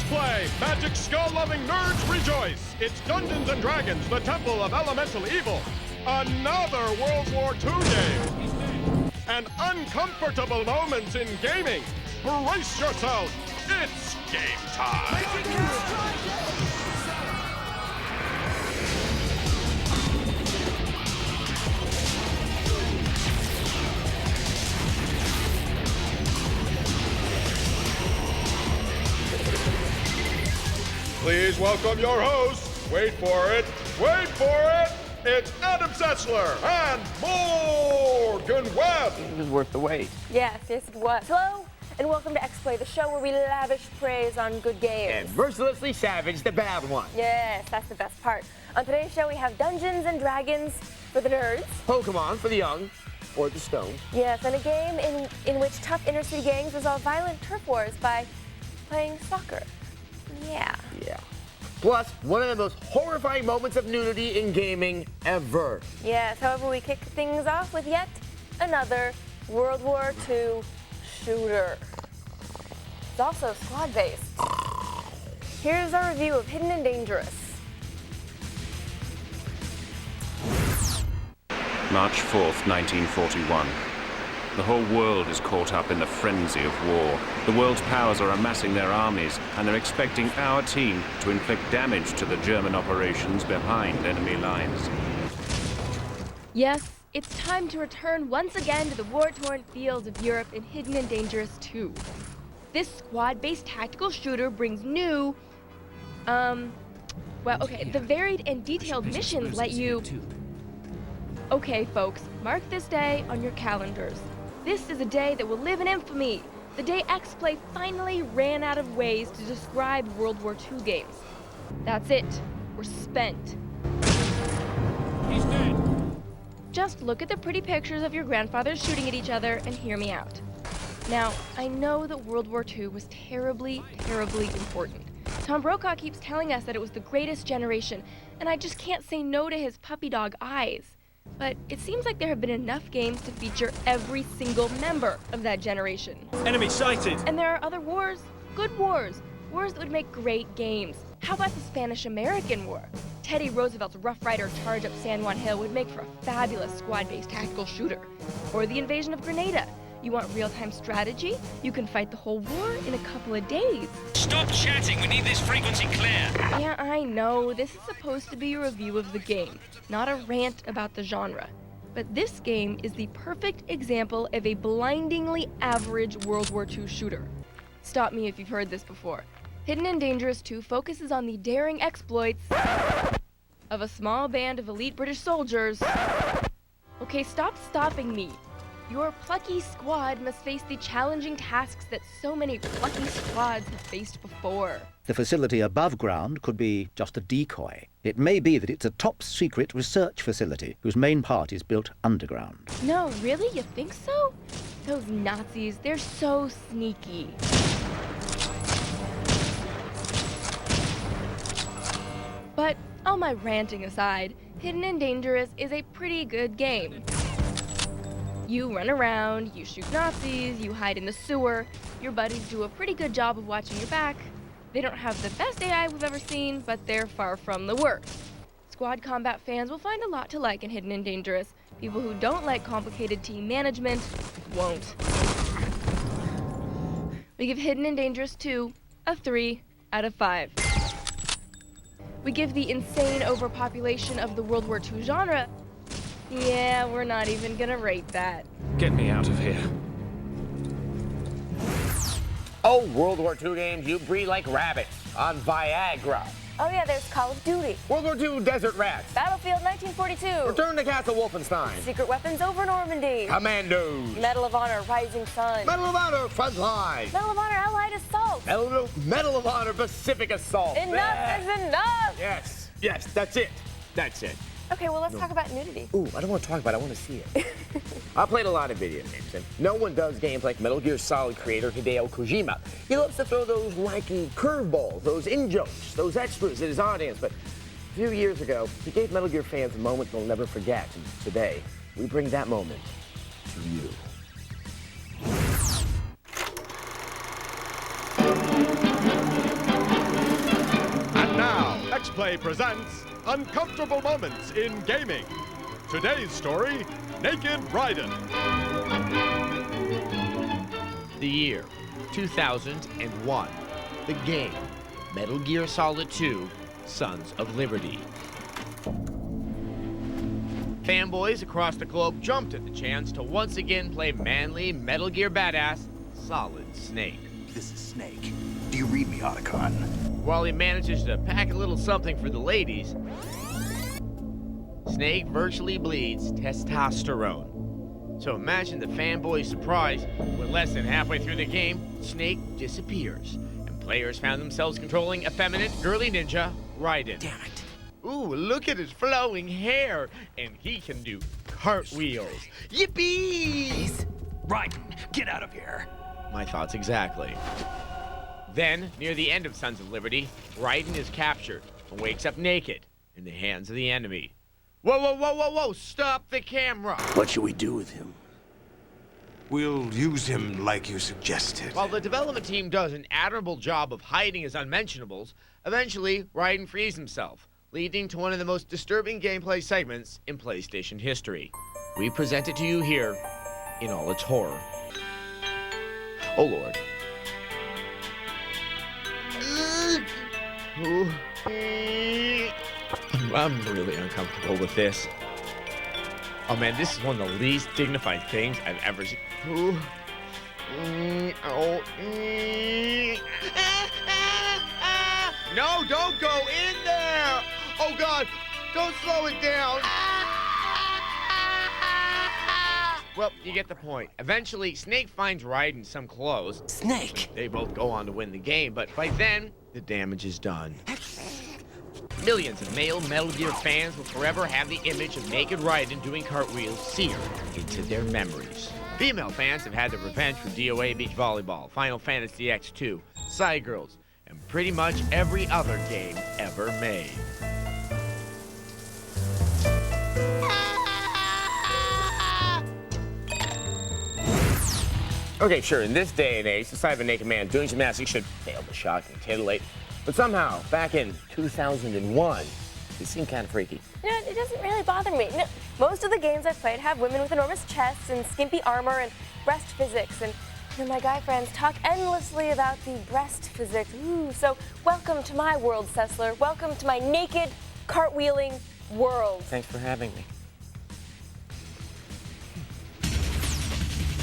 play, Magic Skull-loving nerds rejoice! It's Dungeons & Dragons, the Temple of Elemental Evil. Another World War II game. And uncomfortable moments in gaming. Brace yourself, it's game time! Please welcome your host. Wait for it. Wait for it. It's Adam Sessler and Morgan Webb. It was worth the wait. Yes, it was. Hello, and welcome to X-Play, the show where we lavish praise on good games. And mercilessly savage the bad one. Yes, that's the best part. On today's show, we have Dungeons & Dragons for the nerds. Pokemon for the young, or the stoned. Yes, and a game in which tough inner-city gangs resolve violent turf wars by playing soccer. Yeah. Plus, one of the most horrifying moments of nudity in gaming ever. Yes, however, we kick things off with yet another World War II shooter. It's also squad-based. Here's our review of Hidden and Dangerous. March 4th, 1941. The whole world is caught up in the frenzy of war. The world's powers are amassing their armies, and they're expecting our team to inflict damage to the German operations behind enemy lines. Yes, it's time to return once again to the war-torn fields of Europe in Hidden and Dangerous 2. This squad-based tactical shooter brings new, the varied and detailed missions let you... Okay, folks, mark this day on your calendars. This is a day that will live in infamy. The day X-Play finally ran out of ways to describe World War II games. That's it. We're spent. He's dead. Just look at the pretty pictures of your grandfathers shooting at each other and hear me out. Now, I know that World War II was terribly, terribly important. Tom Brokaw keeps telling us that it was the greatest generation, and I just can't say no to his puppy dog eyes. But it seems like there have been enough games to feature every single member of that generation. Enemy sighted. And there are other wars, good wars that would make great games. How about the Spanish-American War? Teddy Roosevelt's Rough Rider charge up San Juan Hill would make for a fabulous squad-based tactical shooter. Or the invasion of Grenada. You want real-time strategy? You can fight the whole war in a couple of days. Stop chatting, we need this frequency clear. Yeah, I know, this is supposed to be a review of the game, not a rant about the genre. But this game is the perfect example of a blindingly average World War II shooter. Stop me if you've heard this before. Hidden and Dangerous 2 focuses on the daring exploits of a small band of elite British soldiers. Okay, stop stopping me. Your plucky squad must face the challenging tasks that so many plucky squads have faced before. The facility above ground could be just a decoy. It may be that it's a top-secret research facility whose main part is built underground. No, really? You think so? Those Nazis, they're so sneaky. But all my ranting aside, Hidden and Dangerous is a pretty good game. You run around, you shoot Nazis, you hide in the sewer. Your buddies do a pretty good job of watching your back. They don't have the best AI we've ever seen, but they're far from the worst. Squad combat fans will find a lot to like in Hidden and Dangerous. People who don't like complicated team management won't. We give Hidden and Dangerous 2 a 3 out of 5. We give the insane overpopulation of the World War II genre. Yeah, we're not even gonna rate that. Get me out of here. Oh, World War II games, you breed like rabbits on Viagra. Oh yeah, there's Call of Duty. World War II Desert Rats. Battlefield 1942. Return to Castle Wolfenstein. Secret Weapons over Normandy. Commandos. Medal of Honor Rising Sun. Medal of Honor Frontline. Medal of Honor Allied Assault. Medal of Honor Pacific Assault. Enough is enough. Yes, that's it. Okay, well, let's talk about nudity. Ooh, I don't want to talk about it, I want to see it. I played a lot of video games, and no one does games like Metal Gear Solid creator Hideo Kojima. He loves to throw those wacky curveballs, those in-jokes, those extras at his audience, but a few years ago, he gave Metal Gear fans a moment they'll never forget, and today, we bring that moment to you. Gameplay presents Uncomfortable Moments in Gaming. Today's story, Naked Raiden. The year, 2001. The game, Metal Gear Solid 2, Sons of Liberty. Fanboys across the globe jumped at the chance to once again play manly Metal Gear badass Solid Snake. This is Snake. Do you read me, Otacon? While he manages to pack a little something for the ladies, Snake virtually bleeds testosterone. So imagine the fanboys' surprise when less than halfway through the game, Snake disappears, and players found themselves controlling effeminate girly ninja Raiden. Damn it. Ooh, look at his flowing hair, and he can do cartwheels. Yippee! Raiden, get out of here. My thoughts exactly. Then, near the end of Sons of Liberty, Raiden is captured and wakes up naked in the hands of the enemy. Whoa, whoa, whoa, whoa, whoa! Stop the camera! What should we do with him? We'll use him like you suggested. While the development team does an admirable job of hiding his unmentionables, eventually Raiden frees himself, leading to one of the most disturbing gameplay segments in PlayStation history. We present it to you here in all its horror. Oh Lord. Ooh. I'm really uncomfortable with this. Oh man, this is one of the least dignified things I've ever seen. Ooh. Oh. No, don't go in there! Oh God, don't slow it down! Well, you get the point. Eventually, Snake finds Raiden some clothes. Snake! They both go on to win the game, but by then, the damage is done. Millions of male Metal Gear fans will forever have the image of naked Raiden doing cartwheels seared into their memories. Female fans have had their revenge for DOA Beach Volleyball, Final Fantasy X2, Side Girls, and pretty much every other game ever made. Okay, sure, in this day and age, the sight of a naked man doing gymnastics should fail to shock and titillate. But somehow, back in 2001, it seemed kind of freaky. You know, it doesn't really bother me. No, most of the games I've played have women with enormous chests and skimpy armor and breast physics, and my guy friends talk endlessly about the breast physics. Ooh, so welcome to my world, Sessler. Welcome to my naked, cartwheeling world. Thanks for having me.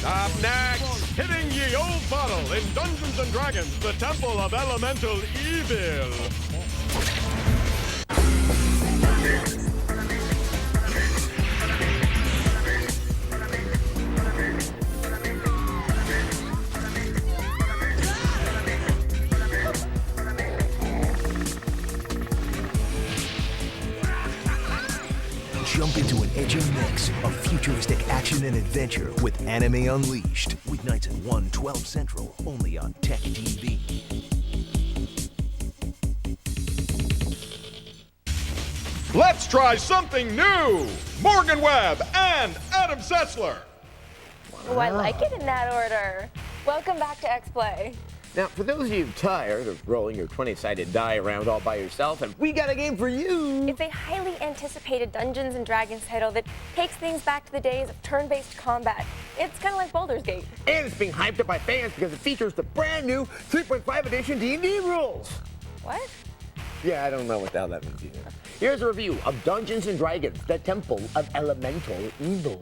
Up next, hitting ye old bottle in Dungeons and Dragons, the Temple of Elemental Evil. Jump into an edgy mix of futuristic action and adventure with Anime Unleashed. Weeknights at 1:12 Central, only on TechTV. Let's try something new. Morgan Webb and Adam Sessler. Oh, I like it in that order. Welcome back to X-Play. Now, for those of you tired of rolling your 20-sided die around all by yourself, and we got a game for you! It's a highly anticipated Dungeons and Dragons title that takes things back to the days of turn-based combat. It's kind of like Baldur's Gate. And it's being hyped up by fans because it features the brand new 3.5 edition D&D rules. What? Yeah, I don't know what the hell that means either. Here's a review of Dungeons and Dragons, the Temple of Elemental Evil.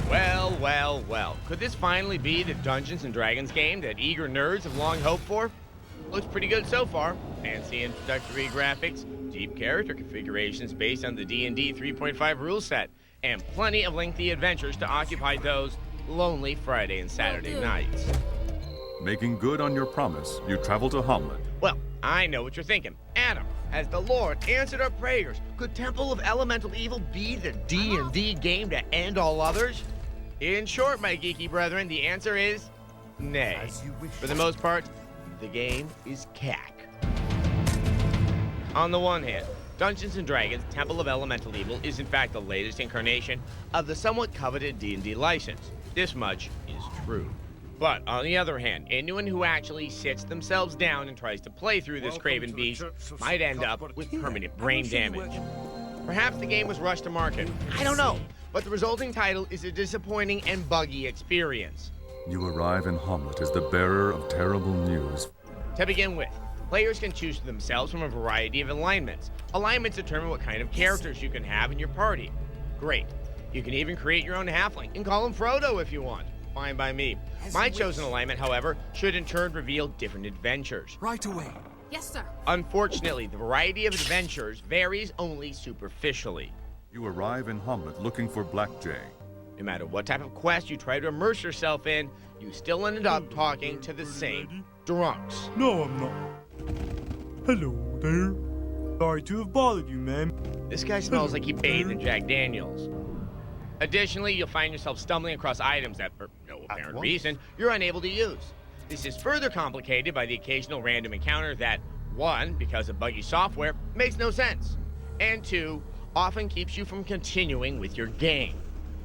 Well, well, well. Could this finally be the Dungeons & Dragons game that eager nerds have long hoped for? Looks pretty good so far. Fancy introductory graphics, deep character configurations based on the D&D 3.5 rule set, and plenty of lengthy adventures to occupy those lonely Friday and Saturday nights. Making good on your promise, you travel to Hamlet. Well, I know what you're thinking. Adam, has the Lord answered our prayers? Could Temple of Elemental Evil be the D&D game to end all others? In short, my geeky brethren, the answer is nay. For the most part, the game is cack. On the one hand, Dungeons & Dragons Temple of Elemental Evil is in fact the latest incarnation of the somewhat coveted D&D license. This much is true. But on the other hand, anyone who actually sits themselves down and tries to play through this craven beast might end up with permanent brain damage. Perhaps the game was rushed to market. I don't know. But the resulting title is a disappointing and buggy experience. You arrive in Hamlet as the bearer of terrible news. To begin with, players can choose for themselves from a variety of alignments. Alignments determine what kind of characters you can have in your party. Great. You can even create your own halfling and call him Frodo if you want. Fine by me. My chosen alignment, however, should in turn reveal different adventures. Right away. Yes, sir. Unfortunately, the variety of adventures varies only superficially. You arrive in Hamlet looking for Blackjay. No matter what type of quest you try to immerse yourself in, you still ended up talking to the same drunks. No, I'm not. Hello there. Sorry to have bothered you, ma'am. This guy smells like he bathed in Jack Daniels. Additionally, you'll find yourself stumbling across items that, for no apparent reason, you're unable to use. This is further complicated by the occasional random encounter that, 1, because of buggy software, makes no sense, and 2, often keeps you from continuing with your game,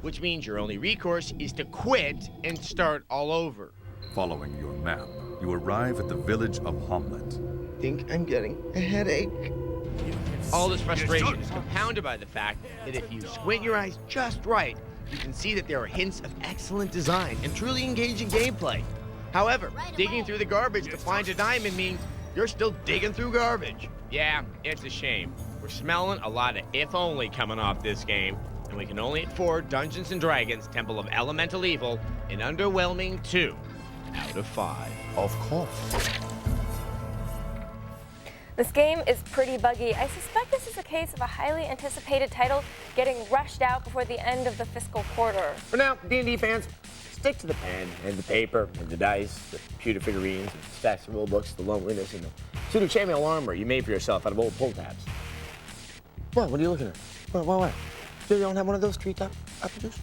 which means your only recourse is to quit and start all over. Following your map, you arrive at the village of Hamlet. Think I'm getting a headache. All this frustration is compounded by the fact that if you squint your eyes just right, you can see that there are hints of excellent design and truly engaging gameplay. However, digging through the garbage to find a diamond means you're still digging through garbage. Yeah, it's a shame. We're smelling a lot of if only coming off this game, and we can only afford Dungeons & Dragons Temple of Elemental Evil an underwhelming 2 out of 5. Of course. This game is pretty buggy. I suspect this is a case of a highly anticipated title getting rushed out before the end of the fiscal quarter. For now, D&D fans, stick to the pen and the paper and the dice, the computer figurines, and stacks of rule books, the loneliness, and the suit of chainmail armor you made for yourself out of old pull tabs. What are you looking at? What? You don't have one of those treetop apples?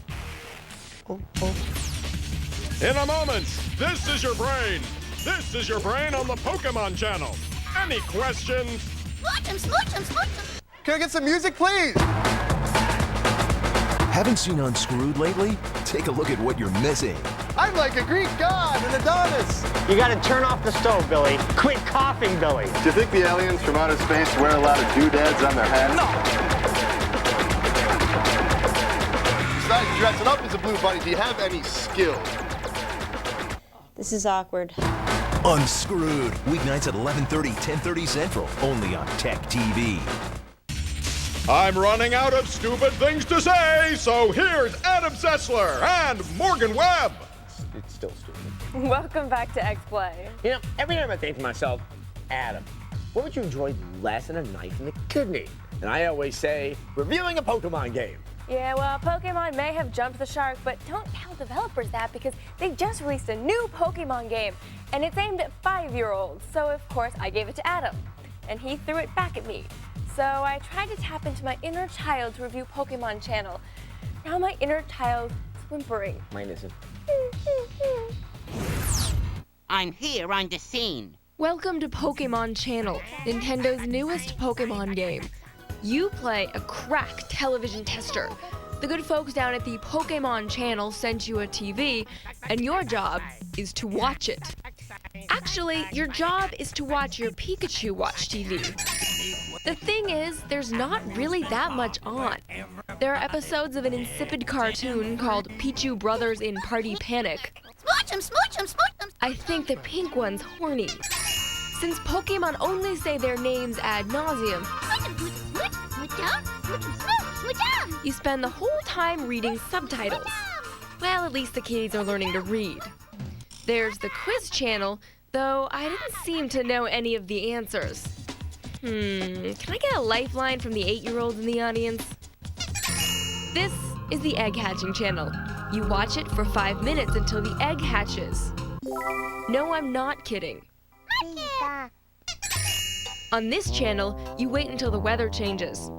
Oh. In a moment, this is your brain. This is your brain on the Pokemon channel. Any questions? Smooch him. Can I get some music, please? Haven't seen Unscrewed lately? Take a look at what you're missing. I'm like a Greek god, an Adonis. You gotta turn off the stove, Billy. Quit coughing, Billy. Do you think the aliens from outer space wear a lot of doodads on their heads? No! Besides dressing up as a blue bunny, do you have any skill? This is awkward. Unscrewed, weeknights at 11:30, 10:30 Central, only on TechTV. I'm running out of stupid things to say, so here's Adam Sessler and Morgan Webb. It's still stupid. Welcome back to X-Play. You know, every time I think to myself, Adam, what would you enjoy less than a knife in the kidney? And I always say, reviewing a Pokemon game. Yeah, well, Pokemon may have jumped the shark, but don't tell developers that because they just released a new Pokemon game, and it's aimed at 5-year-olds. So, of course, I gave it to Adam, and he threw it back at me. So I tried to tap into my inner child to review Pokemon Channel. Now my inner child is whimpering. Mine isn't. I'm here on the scene. Welcome to Pokemon Channel, Nintendo's newest Pokemon game. You play a crack television tester. The good folks down at the Pokemon Channel sent you a TV, and your job is to watch it. Actually, your job is to watch your Pikachu watch TV. The thing is, there's not really that much on. There are episodes of an insipid cartoon called Pichu Brothers in Party Panic. Smooch him. I think the pink one's horny. Since Pokemon only say their names ad nauseum, you spend the whole time reading subtitles. Well, at least the kiddies are learning to read. There's the quiz channel, though I didn't seem to know any of the answers. Can I get a lifeline from the 8-year-olds in the audience? This is the egg hatching channel. You watch it for 5 minutes until the egg hatches. No, I'm not kidding. On this channel, you wait until the weather changes.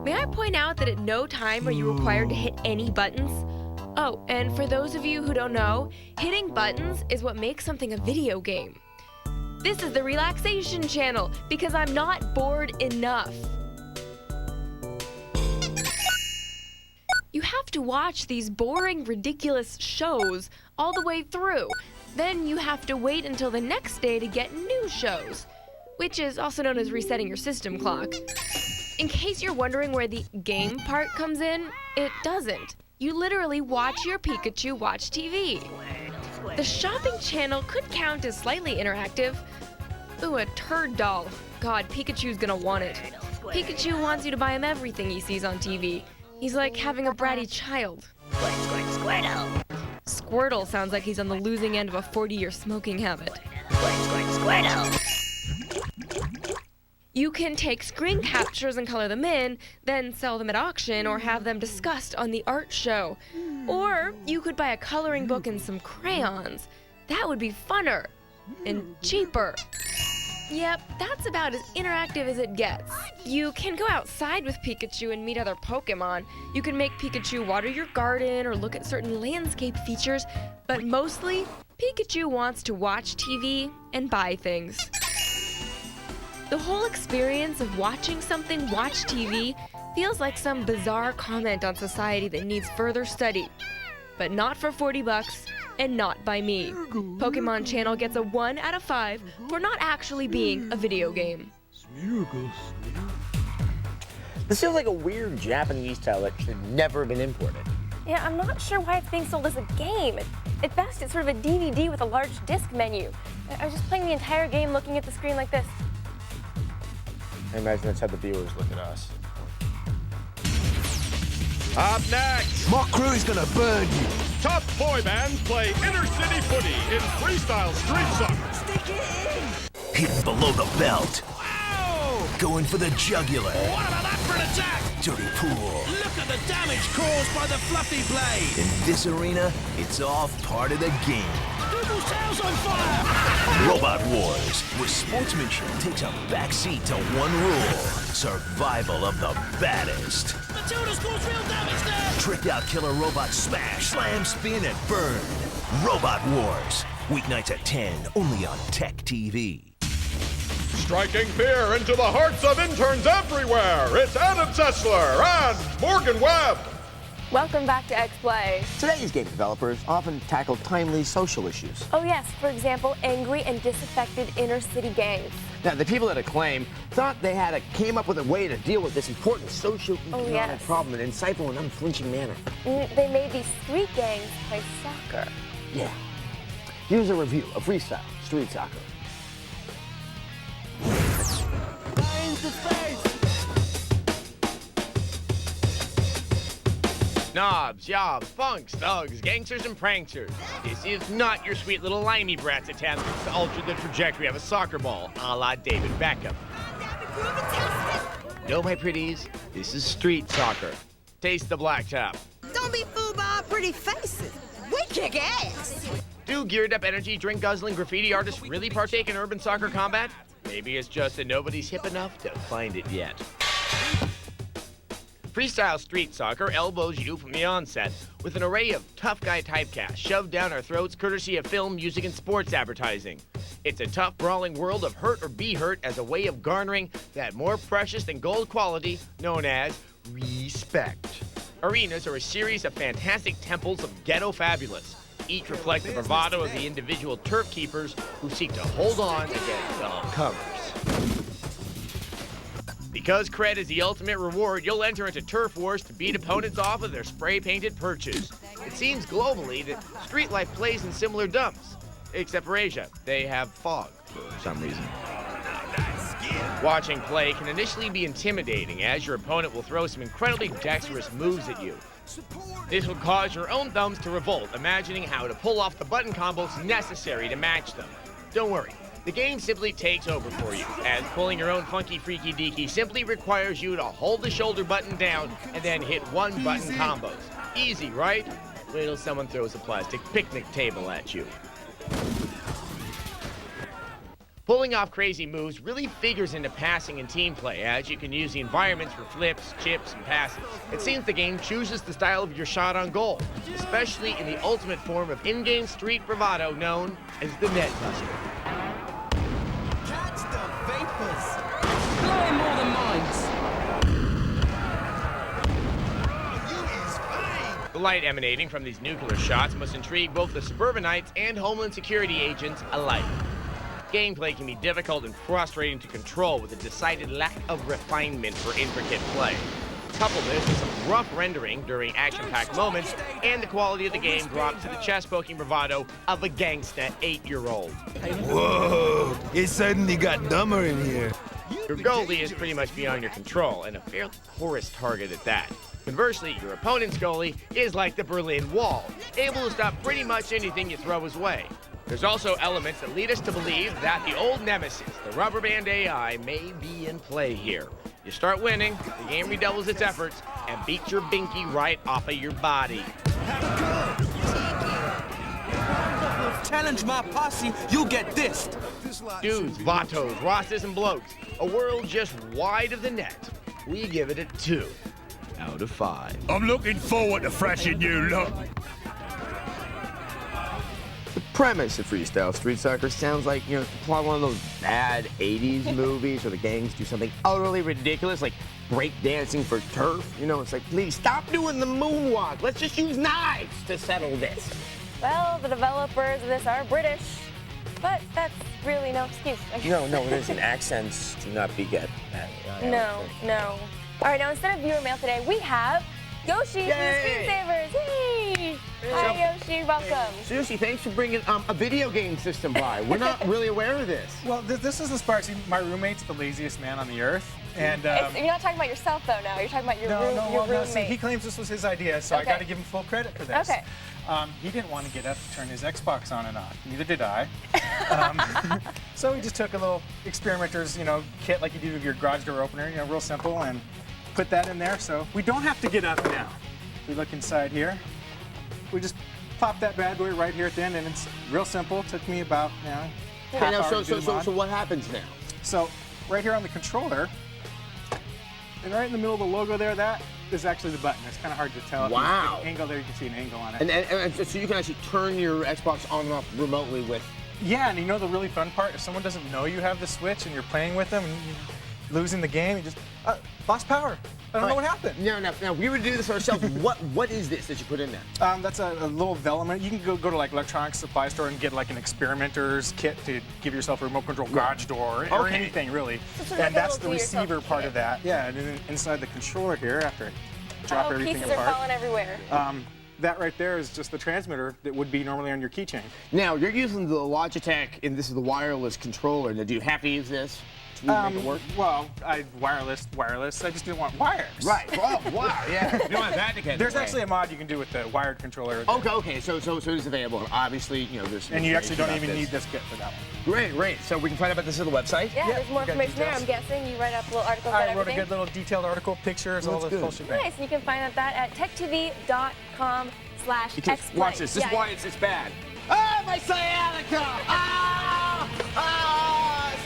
May I point out that at no time are you required to hit any buttons? Oh, and for those of you who don't know, hitting buttons is what makes something a video game. This is the relaxation channel because I'm not bored enough. You have to watch these boring, ridiculous shows all the way through. Then you have to wait until the next day to get new shows, which is also known as resetting your system clock. In case you're wondering where the game part comes in, it doesn't. You literally watch your Pikachu watch TV. The shopping channel could count as slightly interactive. Ooh, a turd doll. God, Pikachu's gonna want it. Pikachu wants you to buy him everything he sees on TV. He's like having a bratty child. Squirtle. Squirtle sounds like he's on the losing end of a 40-year smoking habit. Squirtle. You can take screen captures and color them in, then sell them at auction or have them discussed on the art show. Or you could buy a coloring book and some crayons. That would be funner and cheaper. Yep, that's about as interactive as it gets. You can go outside with Pikachu and meet other Pokemon. You can make Pikachu water your garden or look at certain landscape features, but mostly, Pikachu wants to watch TV and buy things. The whole experience of watching something watch TV feels like some bizarre comment on society that needs further study. But not for $40 and not by me. Pokemon Channel gets a 1 out of 5 for not actually being a video game. This feels like a weird Japanese title that should never have been imported. Yeah, I'm not sure why it's being sold as a game. At best, it's sort of a DVD with a large disc menu. I was just playing the entire game looking at the screen like this. I imagine that's how the viewers look at us. Up next, My crew is gonna burn you. top boy bands play inner city footy in Freestyle Street Soccer. Stick it in. Hitting below the belt. Wow! Going for the jugular. What about that for an attack? Dirty pool. Look at the damage caused by the fluffy blade. In this arena, it's all part of the game. Google's tail's on fire. Robot Wars, where sportsmanship takes a backseat to one rule: survival of the baddest. Matilda's caused real damage there. Tricked out killer robots smash, slam, spin, and burn. Robot Wars, weeknights at 10, only on TechTV. Striking fear into the hearts of interns everywhere, it's Sessler and Morgan Webb. Welcome back to X-Play. Today's game developers often tackle timely social issues. Oh yes, for example, angry and disaffected inner-city gangs. Now, the people at Acclaim thought they came up with a way to deal with this important socio-economic problem in an insightful and unflinching manner. They made these street gangs play soccer. Yeah. Here's a review of Freestyle Street Soccer. Knobs, yobs, punks, thugs, gangsters, and pranksters. This is not your sweet little limey brat's attempt to alter the trajectory of a soccer ball, a la David Beckham. No, my pretties, this is street soccer. Taste the blacktop. Don't be fooled by our pretty faces. We kick ass. Do geared-up energy drink guzzling graffiti artists really partake in urban soccer combat? Maybe it's just that nobody's hip enough to find it yet. Freestyle Street Soccer elbows you from the onset with an array of tough guy typecasts shoved down our throats courtesy of film, music, and sports advertising. It's a tough, brawling world of hurt or be hurt as a way of garnering that more precious than gold quality known as respect. Arenas are a series of fantastic temples of ghetto fabulous. Each reflect the bravado of the individual turf keepers who seek to hold on against all comers. Because cred is the ultimate reward, you'll enter into turf wars to beat opponents off of their spray-painted perches. It seems globally that street life plays in similar dumps. Except for Asia. They have fog for some reason. Watching play can initially be intimidating, as your opponent will throw some incredibly dexterous moves at you. This will cause your own thumbs to revolt, imagining how to pull off the button combos necessary to match them. Don't worry. The game simply takes over for you, as pulling your own funky freaky deaky simply requires you to hold the shoulder button down and then hit one button combos. Easy, right? Wait till someone throws a plastic picnic table at you. Pulling off crazy moves really figures into passing and team play, as you can use the environments for flips, chips, and passes. It seems the game chooses the style of your shot on goal, especially in the ultimate form of in-game street bravado known as the net buster. Catch the vapors. Blowing more than mines. You is fine. light emanating from these nuclear shots must intrigue both the suburbanites and Homeland Security agents alike. Gameplay can be difficult and frustrating to control with a decided lack of refinement for intricate play. Couple this with some rough rendering during action-packed moments, and the quality of the game drops to the chest-poking bravado of a gangsta 8-year-old. Whoa, it suddenly got dumber in here. Your goalie is pretty much beyond your control, and a fairly porous target at that. Conversely, your opponent's goalie is like the Berlin Wall, able to stop pretty much anything you throw his way. There's also elements that lead us to believe that the old nemesis, the rubber band AI, may be in play here. You start winning, the game redoubles its efforts, and beats your binky right off of your body. Challenge my posse, you'll get this. Dudes, vatos, rosses, and blokes, a world just wide of the net. We give it a 2 out of 5. I'm looking forward to fresh new look. The premise of Freestyle Street Soccer sounds like, the plot of one of those bad 80s movies where the gangs do something utterly ridiculous, like break dancing for turf. It's like, please stop doing the moonwalk. Let's just use knives to settle this. Well, the developers of this are British, but that's really no excuse. No, it isn't. Accents do not beget that. No. All right, now instead of viewer mail today, we have Yoshi from the Screensavers. Yay! Hi, Yoshi. Welcome. So, Yoshi, thanks for bringing a video game system by. We're not really aware of this. Well, this is inspired. See, my roommate's the laziest man on the earth. And you're not talking about yourself, though, now. You're talking about your roommate. See, he claims this was his idea, so I got to give him full credit for this. Okay. He didn't want to get up to turn his Xbox on and off. Neither did I. So we just took a little experimenter's, kit like you do with your garage door opener, real simple, and put that in there. So we don't have to get up now. We look inside here. We just pop that bad boy right here at the end, and it's real simple. It took me about, half hour to do the mod. So what happens now? So right here on the controller, and right in the middle of the logo there, that is actually the button. It's kind of hard to tell. Wow. If you angle there, you can see an angle on it. And so you can actually turn your Xbox on and off remotely with... Yeah, and the really fun part, if someone doesn't know you have the Switch and you're playing with them and you're losing the game, you just, lost power. I don't know what happened. Now, we would do this ourselves. What is this that you put in there? That's a little development. You can go to like electronics supply store and get like an experimenter's kit to give yourself a remote control garage door or anything really. And that's the receiver part of that. Yeah, and then inside the controller here, after I drop everything pieces apart. Are falling everywhere. That right there is just the transmitter that would be normally on your keychain. Now, you're using the Logitech, and this is the wireless controller. Now, do you have to use this? Make it work? Well, wireless. I just didn't want wires. Right. Oh, wow. Yeah. You don't want that to get There's actually a mod you can do with the wired controller. Okay. So it is available. And obviously, there's. And you actually don't even need this kit for that one. Great. So we can find out about this at the website. Yeah, there's more information there. I'm guessing you write up a little article about everything. I wrote a good little detailed article, pictures, all this bullshit. Nice. And you can find out that at techtv.com/xplay. Watch this. This is why it's bad. Ah, my sciatica!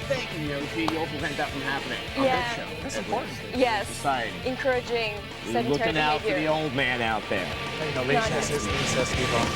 Thank you, Yoshi. You'll prevent that from happening on this show. That's important. Yes. Society. Encouraging sedentary Looking out for behavior. the old man out there. Laziness is the necessity of all.